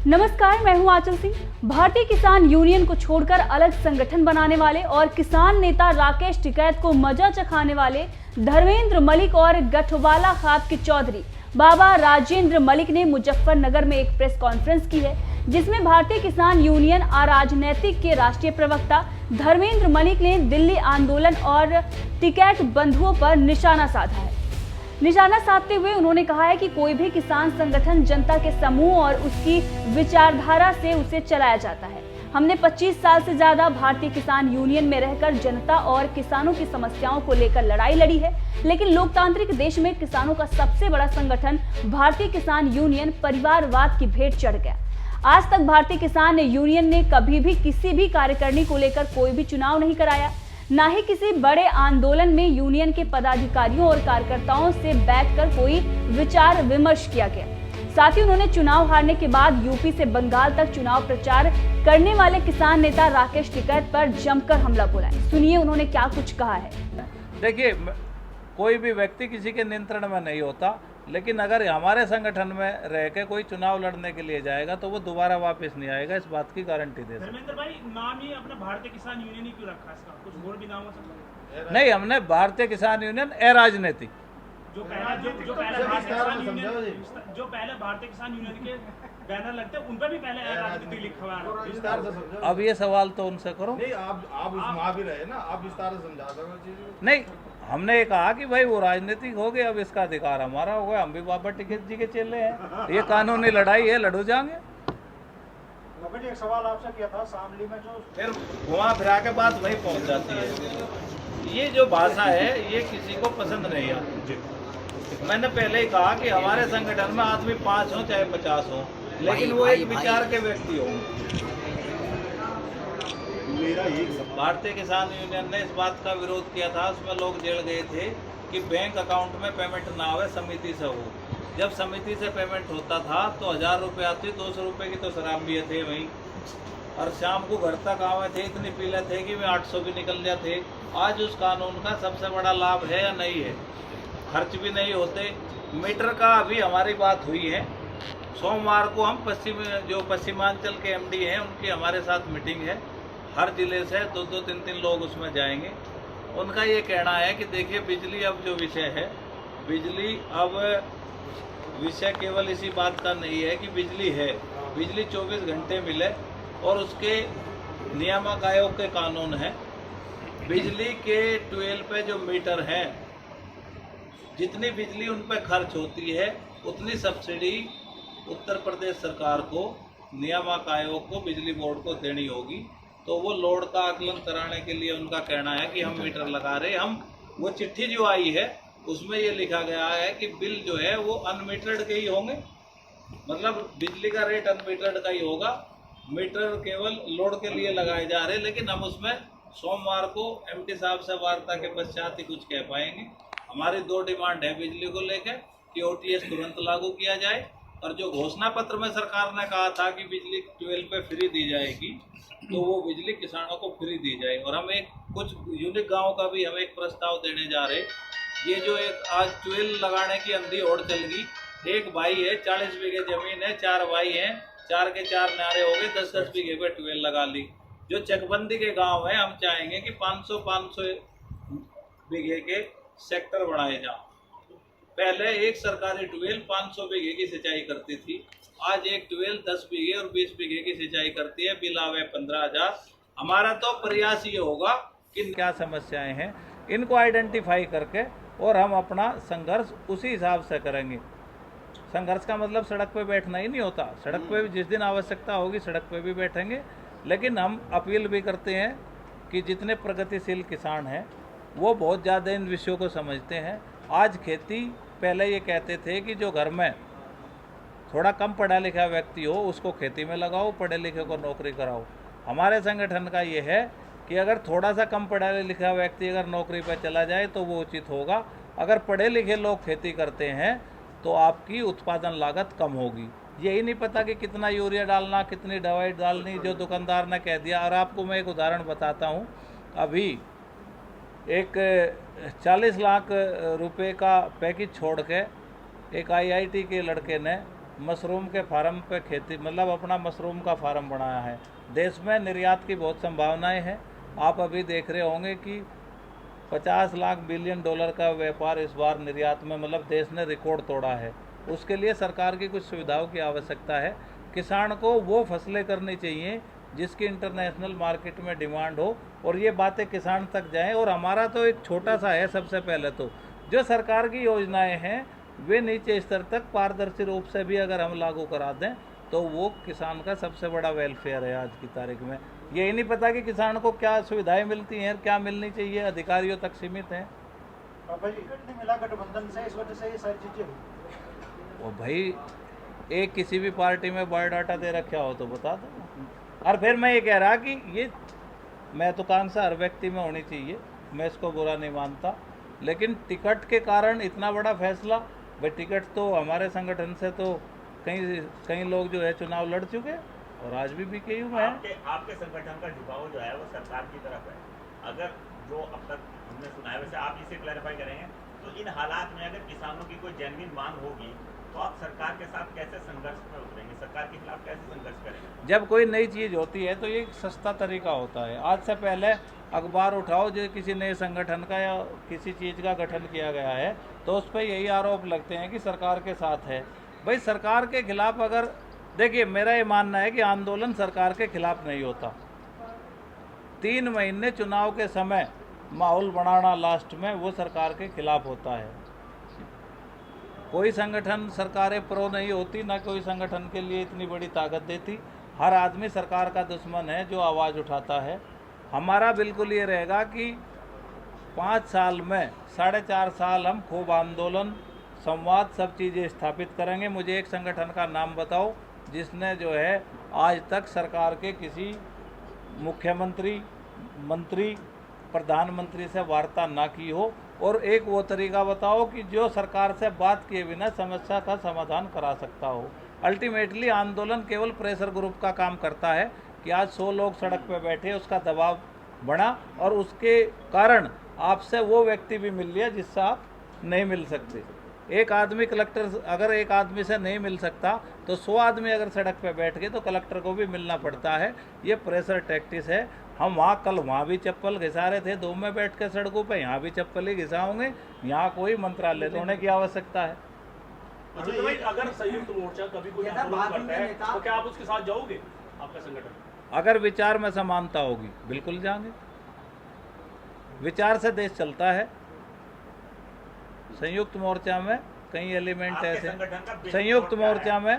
नमस्कार, मैं हूं आंचल सिंह। भारतीय किसान यूनियन को छोड़कर अलग संगठन बनाने वाले और किसान नेता राकेश टिकैत को मजा चखाने वाले धर्मेंद्र मलिक और गठवाला खाप के चौधरी बाबा राजेंद्र मलिक ने मुजफ्फरनगर में एक प्रेस कॉन्फ्रेंस की है, जिसमें भारतीय किसान यूनियन अराजनैतिक के राष्ट्रीय प्रवक्ता धर्मेंद्र मलिक ने दिल्ली आंदोलन और टिकैत बंधुओं पर निशाना साधा है। निशाना साधते हुए उन्होंने कहा है कि कोई भी किसान संगठन जनता के समूह और उसकी विचारधारा से उसे चलाया जाता है। हमने 25 साल से ज्यादा भारतीय किसान यूनियन में रहकर जनता और किसानों की समस्याओं को लेकर लड़ाई लड़ी है, लेकिन लोकतांत्रिक देश में किसानों का सबसे बड़ा संगठन भारतीय किसान यूनियन परिवारवाद की भेंट चढ़ गया। आज तक भारतीय किसान यूनियन ने कभी भी किसी भी कार्यकारिणी को लेकर कोई भी चुनाव नहीं कराया, ना ही किसी बड़े आंदोलन में यूनियन के पदाधिकारियों और कार्यकर्ताओं से बैठकर कोई विचार विमर्श किया गया। साथ ही उन्होंने चुनाव हारने के बाद यूपी से बंगाल तक चुनाव प्रचार करने वाले किसान नेता राकेश टिकैत पर जमकर हमला बोला है। सुनिए उन्होंने क्या कुछ कहा है। देखिए, कोई भी व्यक्ति किसी के नियंत्रण में नहीं होता, लेकिन अगर हमारे संगठन में रह के कोई चुनाव लड़ने के लिए जाएगा तो वो दोबारा वापस नहीं आएगा, इस बात की गारंटी दे सकते। धर्मेंद्र भाई, नाम ही अपने भारतीय किसान यूनियन ही क्यों रखा है? इसका कुछ और भी नाम हो सकता है? नहीं, हमने भारतीय किसान यूनियन अराजनीतिक जो पहले भारतीय किसान यूनियन के बैनर लगते हैं उन पर भी पहले राजनीति लिखा हुआ है। अब ये सवाल तो उनसे करो। नहीं, आप वहाँ भी रहे ना, आप विस्तार से समझा दो चीज। नहीं, हमने ये कहा कि भाई वो राजनीतिक हो गए, अब इसका अधिकार हमारा हो गया, हम भी बाबा टिकैत जी के चेले हैं। ये कानूनी लड़ाई है, लड़ो जाएंगे। एक सवाल आपसे किया था, शामली में जो फिर घुमा फिरा के बात वहीं पहुंच जाती है। ये जो भाषा है ये किसी को पसंद नहीं आती। मैंने पहले ही कहा कि हमारे संगठन में आदमी 5 हो चाहे 50 हो, लेकिन वो एक विचार के व्यक्ति हो। भारतीय किसान यूनियन ने इस बात का विरोध किया था, उसमें लोग जेल गए थे कि बैंक अकाउंट में पेमेंट ना हो, समिति से हो। जब समिति से पेमेंट होता था तो 1000 रुपये आती, 200 रुपये की तो शराब भी थे वहीं, और शाम को घर तक आवे थे, इतनी पीले थे कि वे 800 भी निकल जाते। आज उस कानून का सबसे बड़ा लाभ है या नहीं है? खर्च भी नहीं होते। मीटर का अभी हमारी बात हुई है, सोमवार को हम पश्चिमांचल के एमडी हैं उनकी हमारे साथ मीटिंग है। हर जिले से 2-2, 3-3 लोग उसमें जाएंगे। उनका ये कहना है कि देखिए, बिजली अब जो विषय है, बिजली अब विषय केवल इसी बात का नहीं है कि बिजली है, बिजली 24 घंटे मिले और उसके नियामक आयोग के कानून है। बिजली के ट्यूबवेल पे जो मीटर हैं, जितनी बिजली उन पर खर्च होती है उतनी सब्सिडी उत्तर प्रदेश सरकार को, नियामक आयोग को, बिजली बोर्ड को देनी होगी। तो वो लोड का आकलन कराने के लिए उनका कहना है कि हम मीटर लगा रहे। हम वो चिट्ठी जो आई है उसमें ये लिखा गया है कि बिल जो है वो अनमीटर्ड के ही होंगे, मतलब बिजली का रेट अनमीटर्ड का ही होगा। मीटर केवल लोड के लिए लगाए जा रहे हैं, लेकिन हम उसमें सोमवार को एमडी साहब से वार्ता के पश्चात ही कुछ कह पाएंगे। हमारी 2 डिमांड है बिजली को लेकर कि ओटीएस तुरंत लागू किया जाए, और जो घोषणा पत्र में सरकार ने कहा था कि बिजली ट्यूबवेल पे फ्री दी जाएगी, तो वो बिजली किसानों को फ्री दी जाए। और हम एक कुछ यूनिक गाँव का भी हम एक प्रस्ताव देने जा रहे। ये जो एक आज ट्यूबवेल लगाने की अंधी ओढ़ चल गई, एक भाई है, 40 बीघे जमीन है, 4 भाई हैं, 4 के 4 नारे हो गए, 10-10 बीघे पे ट्यूबवेल लगा ली। जो चकबंदी के गांव है, हम चाहेंगे कि 500 बीघे के सेक्टर बनाए जाओ। पहले एक सरकारी ट्यूबवेल 500 बीघे की सिंचाई करती थी, आज एक ट्यूबवेल 10 बीघे और 20 बीघे की सिंचाई करती है, बिल आवे 15,000। हमारा तो प्रयास ये होगा कि क्या समस्याएं हैं इनको आइडेंटिफाई करके और हम अपना संघर्ष उसी हिसाब से करेंगे। संघर्ष का मतलब सड़क पे बैठना ही नहीं होता, सड़क पे भी जिस दिन आवश्यकता होगी सड़क पे भी बैठेंगे, लेकिन हम अपील भी करते हैं कि जितने प्रगतिशील किसान हैं वो बहुत ज़्यादा इन विषयों को समझते हैं। आज खेती, पहले ये कहते थे कि जो घर में थोड़ा कम पढ़ा लिखा व्यक्ति हो उसको खेती में लगाओ, पढ़े लिखे को नौकरी कराओ। हमारे संगठन का ये है कि अगर थोड़ा सा कम पढ़ा लिखा व्यक्ति अगर नौकरी पर चला जाए तो वो उचित होगा। अगर पढ़े लिखे लोग खेती करते हैं तो आपकी उत्पादन लागत कम होगी। यही नहीं पता कि कितना यूरिया डालना, कितनी दवाई डालनी, जो दुकानदार ने कह दिया। और आपको मैं एक उदाहरण बताता हूँ, अभी एक 40 लाख रुपए का पैकेज छोड़ के एक आईआईटी के लड़के ने मशरूम के फार्म पे खेती मतलब अपना मशरूम का फार्म बनाया है। देश में निर्यात की बहुत संभावनाएं हैं। आप अभी देख रहे होंगे कि 50 लाख बिलियन डॉलर का व्यापार इस बार निर्यात में मतलब देश ने रिकॉर्ड तोड़ा है। उसके लिए सरकार की कुछ सुविधाओं की आवश्यकता है। किसान को वो फसलें करनी चाहिए जिसकी इंटरनेशनल मार्केट में डिमांड हो और ये बातें किसान तक जाएं। और हमारा तो एक छोटा सा है, सबसे पहले तो जो सरकार की योजनाएं हैं वे नीचे स्तर तक पारदर्शी रूप से भी अगर हम लागू करा दें तो वो किसान का सबसे बड़ा वेलफेयर है। आज की तारीख में यही नहीं पता कि किसान को क्या सुविधाएं मिलती हैं, क्या मिलनी चाहिए, अधिकारियों तक सीमित हैं। भाई टिकट नहीं मिला गठबंधन से, इस वजह से ये सारी चीजें हुई। और भाई एक किसी भी पार्टी में बायोडाटा दे रखा हो तो बता दो। और फिर मैं ये कह रहा कि ये महत्वाकांक्षा हर व्यक्ति में होनी चाहिए, मैं इसको बुरा नहीं मानता, लेकिन टिकट के कारण इतना बड़ा फैसला, भाई टिकट तो हमारे संगठन से तो कई लोग जो है चुनाव लड़ चुके और आज भी बीकेयू में है। आपके संगठन का झुकाव जो है वो सरकार की तरफ है। अगर जो अब तक हमने सुना है, वैसे आप इसे क्लैरिफाई करेंगे, तो इन हालात में अगर किसानों की कोई जेन्युइन मांग होगी तो आप सरकार के साथ कैसे संघर्ष में उतरेंगे, सरकार के खिलाफ कैसे संघर्ष करेंगे? जब कोई नई चीज़ होती है तो ये एक सस्ता तरीका होता है। आज से पहले अखबार उठाओ जो किसी नए संगठन का या किसी चीज़ का गठन किया गया है तो उस पर यही आरोप लगते हैं कि सरकार के साथ है। भाई सरकार के खिलाफ अगर देखिए, मेरा ये मानना है कि आंदोलन सरकार के खिलाफ नहीं होता। 3 महीने चुनाव के समय माहौल बनाना लास्ट में वो सरकार के खिलाफ होता है। कोई संगठन सरकारें प्रो नहीं होती, ना कोई संगठन के लिए इतनी बड़ी ताकत देती। हर आदमी सरकार का दुश्मन है जो आवाज़ उठाता है। हमारा बिल्कुल ये रहेगा कि 5 साल में 4.5 साल हम खूब आंदोलन, संवाद, सब चीज़ें स्थापित करेंगे। मुझे एक संगठन का नाम बताओ जिसने जो है आज तक सरकार के किसी मुख्यमंत्री, मंत्री, प्रधानमंत्री से वार्ता ना की हो। और एक वो तरीका बताओ कि जो सरकार से बात किए बिना समस्या का समाधान करा सकता हो। अल्टीमेटली आंदोलन केवल प्रेशर ग्रुप का काम करता है कि आज 100 लोग सड़क पर बैठे, उसका दबाव बढ़ा और उसके कारण आपसे वो व्यक्ति भी मिल लिया जिससे आप नहीं मिल सकते। एक आदमी कलेक्टर अगर एक आदमी से नहीं मिल सकता तो 100 आदमी अगर सड़क पे बैठ गए तो कलेक्टर को भी मिलना पड़ता है। ये प्रेशर टैक्टिस है। हम कल वहाँ भी चप्पल घिसा रहे थे 2 में बैठ के सड़कों पे, यहाँ भी चप्पल ही घिसाओगे। यहाँ कोई मंत्रालय होने की आवश्यकता है। तो भाई अगर संयुक्त मोर्चा कभी कोई आंदोलन करता है तो क्या आप उसके साथ जाओगे, आपका संगठन? अगर विचार में समानता होगी बिल्कुल जाएंगे। विचार से देश चलता है। संयुक्त मोर्चा में कई एलिमेंट ऐसे, संयुक्त मोर्चा में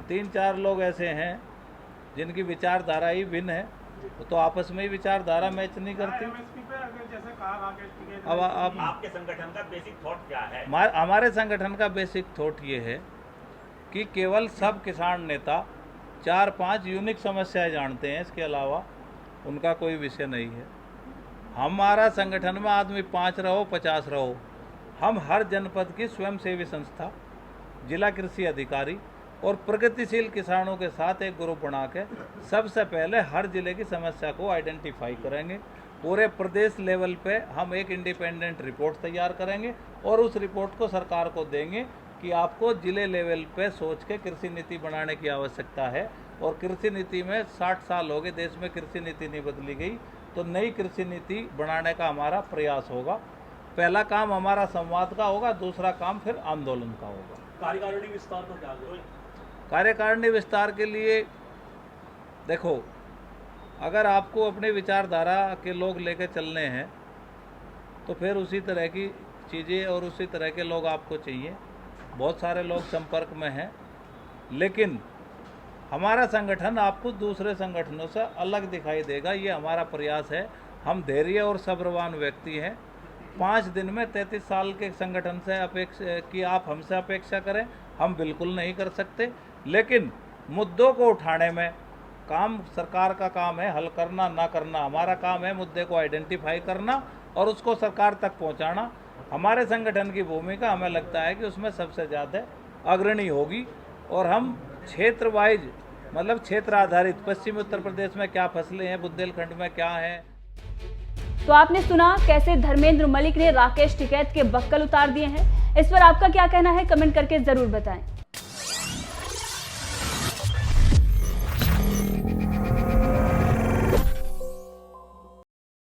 3-4 लोग ऐसे हैं जिनकी विचारधारा ही भिन्न है, तो आपस में ही विचारधारा मैच नहीं करती। अब आपके संगठन का बेसिक थॉट क्या है? हमारे संगठन का बेसिक थॉट ये है कि केवल सब किसान नेता 4-5 यूनिक समस्याएं जानते हैं, इसके अलावा उनका कोई विषय नहीं है। हमारा संगठन में आदमी 5 रहो 50 रहो, हम हर जनपद की स्वयंसेवी संस्था, जिला कृषि अधिकारी और प्रगतिशील किसानों के साथ एक ग्रुप बना के सबसे पहले हर जिले की समस्या को आइडेंटिफाई करेंगे। पूरे प्रदेश लेवल पे हम एक इंडिपेंडेंट रिपोर्ट तैयार करेंगे और उस रिपोर्ट को सरकार को देंगे कि आपको जिले लेवल पे सोच के कृषि नीति बनाने की आवश्यकता है। और कृषि नीति में 60 साल हो गए, देश में कृषि नीति नहीं बदली गई, तो नई कृषि नीति बनाने का हमारा प्रयास होगा। पहला काम हमारा संवाद का होगा, दूसरा काम फिर आंदोलन का होगा। कार्यकारिणी विस्तार का क्या होगा? कार्यकारिणी विस्तार के लिए देखो, अगर आपको अपने विचारधारा के लोग लेकर चलने हैं तो फिर उसी तरह की चीज़ें और उसी तरह के लोग आपको चाहिए। बहुत सारे लोग संपर्क में हैं, लेकिन हमारा संगठन आपको दूसरे संगठनों से अलग दिखाई देगा, ये हमारा प्रयास है। हम धैर्य और सब्रवान व्यक्ति हैं। 5 दिन में 33 साल के संगठन से अपेक्षा कि आप हमसे अपेक्षा करें, हम बिल्कुल नहीं कर सकते। लेकिन मुद्दों को उठाने में काम सरकार का काम है, हल करना ना करना हमारा काम है। मुद्दे को आइडेंटिफाई करना और उसको सरकार तक पहुंचाना हमारे संगठन की भूमिका, हमें लगता है कि उसमें सबसे ज़्यादा अग्रणी होगी। और हम क्षेत्र वाइज मतलब क्षेत्र आधारित, पश्चिमी उत्तर प्रदेश में क्या फसलें हैं, बुंदेलखंड में क्या हैं। तो आपने सुना कैसे धर्मेंद्र मलिक ने राकेश टिकैत के बक्कल उतार दिए हैं। इस पर आपका क्या कहना है, कमेंट करके जरूर बताएं।